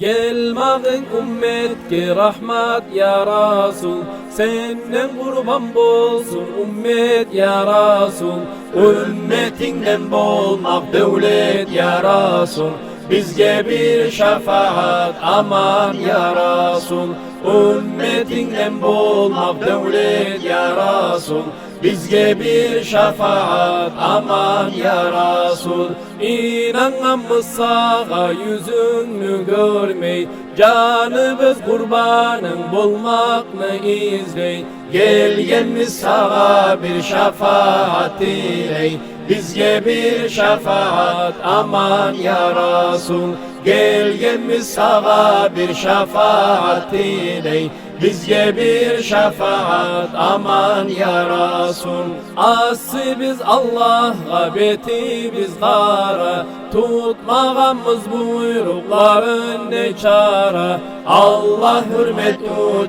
Gelmagın ümmetke rahmat ya Rasul, senden kurban bolsun ümmet ya Rasul. Ümmetinden bolmak devlet ya Rasul, bizge bir şefaat aman ya Rasul. Ümmetinden bolmak devlet ya Rasul, bizge bir şefaat aman ya Rasul. İnanmamız sağa yüzünü görmey, canımız kurbanın bulmakını izley. Gelgenimiz sağa bir şefaat diley, bizge bir şefaat aman ya Rasul. Gelgenimiz sağa bir şefaat diley, bizge bir şefaat aman ya Rasul. Aslı biz Allah'a, beti biz kara, tutmağımız buyrukların ne çara. Allah hürmet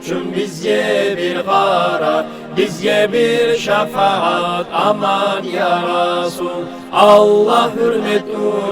için bizge bir kara, bizge bir şefaat aman ya Rasul. Allah hürmet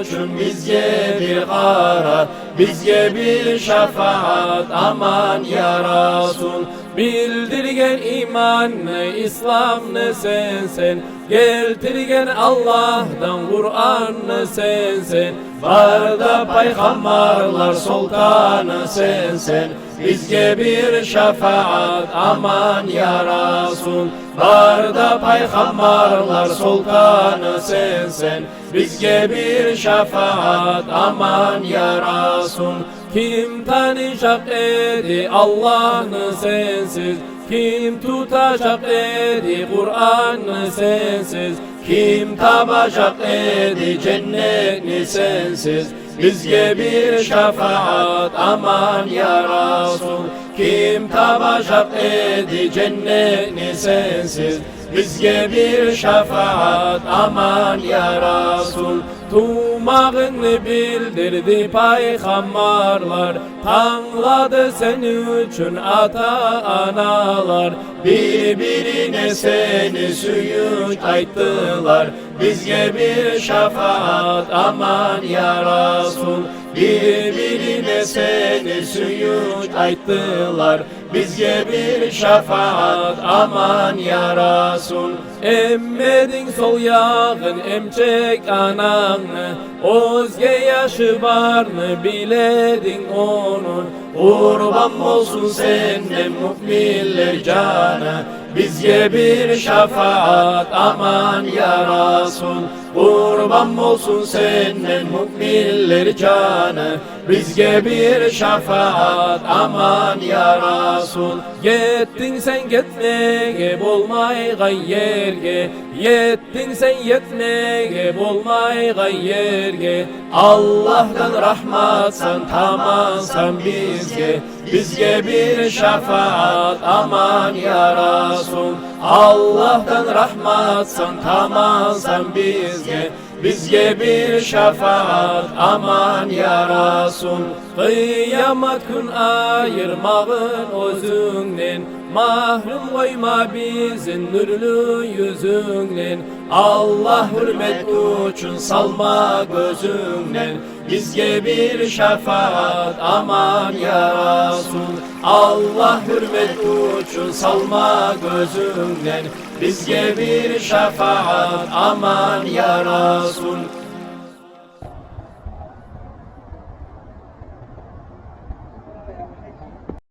için bizge bir kara, bizge bir şefaat aman ya Rasul. Bildirgen iman ne, İslam ne sensen, getirgen Allah'tan Kur'an ne sensen. Var da peygamberler sultanı sensen, bizge bir şefaat aman ya Rasul. Var da peygamberler sultanı sensen, bizge bir şefaat aman ya Rasul. Kim tanışak edi Allah'ını sensiz, kim tutacak edi Kur'an'ı sensiz, kim tabacak edi cennetini sensiz, bizge bir şefaat aman ya Rasul. Kim tabacak edi cennetini sensiz, bizge bir şefaat aman ya Rasul. Tumağını bildirdi peygamberler, tanladı seni için ata analar. Birbirine seni suyuç ayttılar, bizge bir şefaat aman ya Rasul. Birbirine seni suyuç ayttılar, bizge bir şefaat aman ya Rasul. Emmedin sol yağın emcek ananı, özge yaşı barını biledin onun. Kurban olsun senden müminler canı, bizge bir şefaat aman ya Rasul. Kurban olsun senden müminler canı, bizge bir şefaat aman ya Rasul. Yettin sen gitmeye bolmay gayyerge, yettin sen yetmeye bolmay gayyerge. Allah'tan rahmatsan tamansan bizge, bizge bir şefaat aman ya Rasul. Allah'tan rahmatsan tamansan bizge, bizge bir şefaat aman ya Rasul. Kıyamet gün ayırmağın özünden, mahrum koyma bizim nurlu yüzünden. Allah hürmet için salma gözünden, bizge bir şefaat aman ya Rasul. Allah hürmet için salma gözünden, bizge bir şefaat aman ya Rasul.